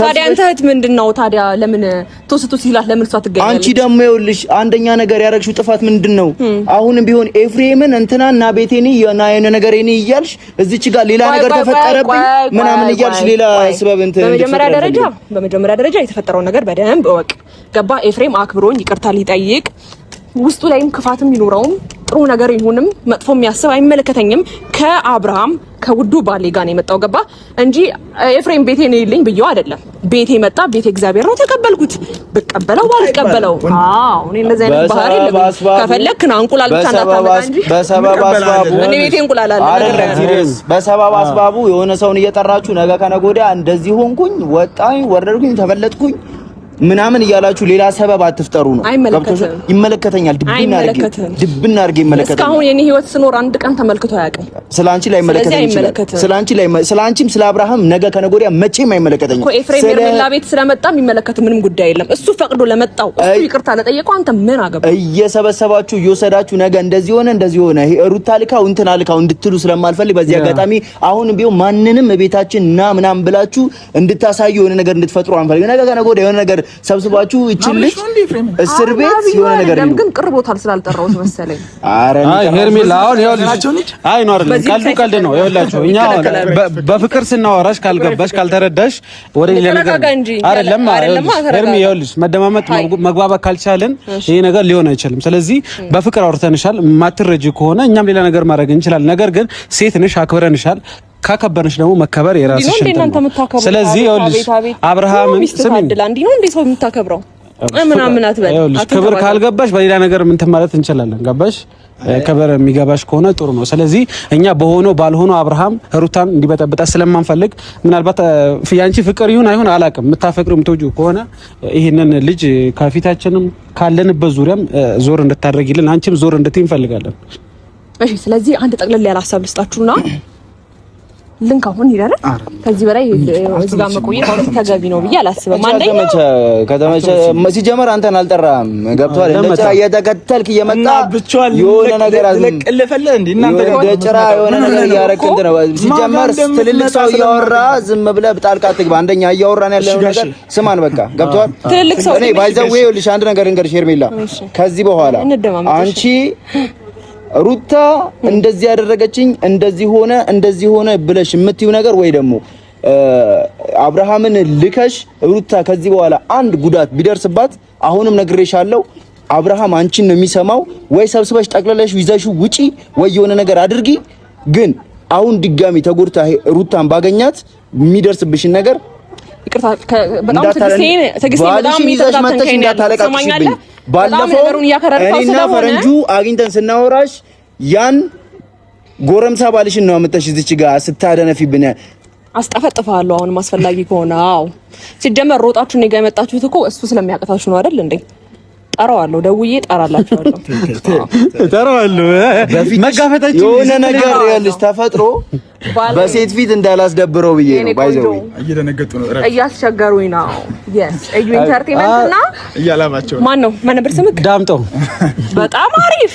ታዲያ አንተ ምንድነው ታዲያ ለምን ተወስቶ ሲላት ለምን እሷ ትገኛለች? አንቺ ደግሞ ይኸውልሽ አንደኛ ነገር ያረግሽው ጥፋት ምንድነው? አሁንም ቢሆን ኤፍሬምን እንትናና ቤቴኒ የና የነ ነገሬኒ እያልሽ እዚች ጋር ሌላ ነገር ተፈጠረብኝ ምናምን እያልሽ ሌላ ስበብ እንትን በመጀመሪያ ደረጃ የተፈጠረው ነገር በደንብ እወቅ። ገባ? ኤፍሬም አክብሮኝ ይቅርታ ሊጠይቅ ውስጡ ላይም ክፋትም ይኖረውም ጥሩ ነገር ይሁንም መጥፎ የሚያስብ አይመለከተኝም። ከአብርሃም ከውዱ ባሌ ጋር ነው የመጣው። ገባ እንጂ ኤፍሬም ቤቴ ነው ይልኝ ብየው አይደለም። ቤቴ መጣ። ቤቴ እግዚአብሔር ነው ተቀበልኩት። በቀበለው ባልቀበለው እኔ እንደዚህ አይነት ባህሪ የለም። ከፈለክ ና እንቁላል ብቻ እንዳታመጣ እንጂ በሰበብ አስባቡ እኔ ቤቴ እንቁላል አለ ሲሪየስ በሰበብ አስባቡ የሆነ ሰውን እየጠራችሁ ነገ ከነገ ወዲያ እንደዚህ ሆንኩኝ ወጣኝ ወረድኩኝ ተበለጥኩኝ ምናምን እያላችሁ ሌላ ሰበብ አትፍጠሩ ነው። ይመለከተኛል። ድብና አድርጌ ይመለከታል። እስካሁን የኔ ህይወት ስኖር አንድ ቀን ተመልክቶ አያውቅም። ስላንቺ ላይ መለከተኝ ይችላል። ስላንቺም ስለ አብርሃም ነገ ከነገ ወዲያ መቼም አይመለከተኝም። ኤፍሬም የርሜላ ቤት ስለመጣ የሚመለከት ምንም ጉዳይ የለም። እሱ ፈቅዶ ለመጣው እሱ ይቅርታ ለጠየቀው አንተ ምን አገባ? እየሰበሰባችሁ እየወሰዳችሁ ነገ እንደዚህ ሆነ ሩታ ልካው እንትን አልካው እንድትሉ ስለማልፈልግ በዚህ አጋጣሚ አሁንም ቢሆን ማንንም ቤታችን ና ምናምን ብላችሁ እንድታሳዩ የሆነ ነገር እንድትፈጥሩ አንፈልግ። ነገ ከነገ ወዲያ የሆነ ነገር ሰብስባችሁ እቺልሽ እስር ቤት የሆነ ነገር ነው። ግን ቅርቦታል ስላልጠራሁት መሰለኝ። አይ ሄርሜላ አሁን ይኸውልሽ፣ አይ ነው አይደል? ቀልድ ነው። ይኸውላችሁ እኛ በፍቅር ስናወራሽ ካልገባሽ ካልተረዳሽ ወደ ሌላ ነገር አይደለም። ሄርሜ ይኸውልሽ፣ መደማመጥ መግባባት ካልቻለን ይሄ ነገር ሊሆን አይችልም። ስለዚህ በፍቅር አውርተንሻል። ማትረጂ ከሆነ እኛም ሌላ ነገር ማድረግ እንችላለን። ነገር ግን ሴት ነሽ፣ አክብረንሻል። ካከበርሽ ደግሞ መከበር የራስሽ ነው። ስለዚህ ይኸውልሽ አብርሃም ስሚኝ እንዴ ነው እንዴ ሰው የምታከብረው ምናምን አትበል። ክብር ካልገባሽ በሌላ ነገር ምን ማለት እንችላለን? ገባሽ? ክብር የሚገባሽ ከሆነ ጥሩ ነው። ስለዚህ እኛ በሆነው ባልሆነው አብርሃም ሩታን እንዲበጠብጣ ስለማንፈልግ ምናልባት ያንቺ ፍቅር ይሁን አይሁን አላውቅም፣ የምታፈቅሪው የምትወጂው ከሆነ ይሄንን ልጅ ከፊታችንም ካለንበት ዙሪያም ዞር እንድታደርጊልን አንቺም ዞር እንድትይ እንፈልጋለን። እሺ፣ ስለዚህ አንድ ጠቅለል ያለ ሀሳብ ልስጣችሁና ልንካሁን ይላል። ከዚህ በላይ እዚህ ጋር መቆየት ተገቢ ነው ብዬ አላስብም። አንደኛ ከተመቸ ሲጀመር አንተን አልጠራም። ገብቷል። ለጭራ እየተከተልክ እየመጣ የሆነ ነገር ለቀለፈለ እንዴ እናንተ ለጭራ የሆነ ነገር እያረክንት ነው። ሲጀመር ትልልቅ ሰው እያወራ ዝም ብለህ ጣልቃ አትግባ። አንደኛ እያወራን ያለው ነገር ስማን፣ በቃ ገብቷል። ትልልቅ ሰው እኔ ባይዘው ይኸውልሽ አንድ ነገር እንገርሽ ሄርሜላ፣ ከዚህ በኋላ አንቺ ሩታ እንደዚህ ያደረገችኝ እንደዚህ ሆነ ብለሽ የምትይው ነገር ወይ ደግሞ አብርሃምን ልከሽ ሩታ ከዚህ በኋላ አንድ ጉዳት ቢደርስባት አሁንም ነግሬሻለሁ፣ አብርሃም አንቺን ነው የሚሰማው። ወይ ሰብስበሽ ጠቅለለሽ ይዘሽው ውጪ ወይ የሆነ ነገር አድርጊ። ግን አሁን ድጋሚ ተጎድታ ሩታን ባገኛት የሚደርስብሽን ነገር ይቅርታ በጣም ትግስቴ በጣም ይተዛተንከኝ ያለማኛለ ባለፈው እኔና ፈረንጁ አግኝተን ስናወራሽ ያን ጎረምሳ ባልሽን ነው አመጣሽ እዚች ጋር ስታደነፊብኝ አስጠፈጥፋለሁ። አሁን ማስፈላጊ ከሆነ ሲጀመር ሮጣችሁ እኔ ጋር የመጣችሁት እኮ እሱ ስለሚያቀታችሁ ነው አይደል እንዴ? ጠራዋለሁ፣ ደውዬ ጠራላችኋለሁ። መጋፈታችን የሆነ ነገር ያለሽ ተፈጥሮ በሴት ፊት እንዳላስደብረው ብዬ ነው። ባይዘው እየደነገጡ ነው፣ እያስቸገሩኝ ነው። እዩ ኢንተርቴይንመንት እና እያላማቸው ማን ነበር ስምክ? ዳምጠው። በጣም አሪፍ።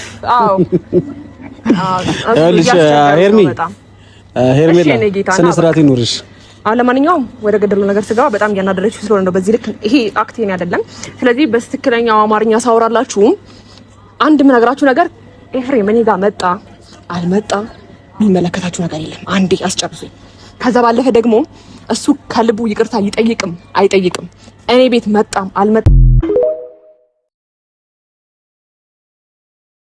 ሄርሜላ ስነ ስርዓት ይኑርሽ። ለማንኛውም ወደ ገደሉ ነገር ስጋው በጣም ያናደረችው ስለሆነ ነው። በዚህ ልክ ይሄ አክቴን አይደለም። ስለዚህ በትክክለኛው አማርኛ ሳወራላችሁ አንድ ምነግራችሁ ነገር ኤፍሬም እኔ ጋር መጣ አልመጣ የሚመለከታችሁ ነገር የለም። አንዴ አስጨርሱኝ። ከዛ ባለፈ ደግሞ እሱ ከልቡ ይቅርታ ይጠይቅም አይጠይቅም እኔ ቤት መጣም አልመጣም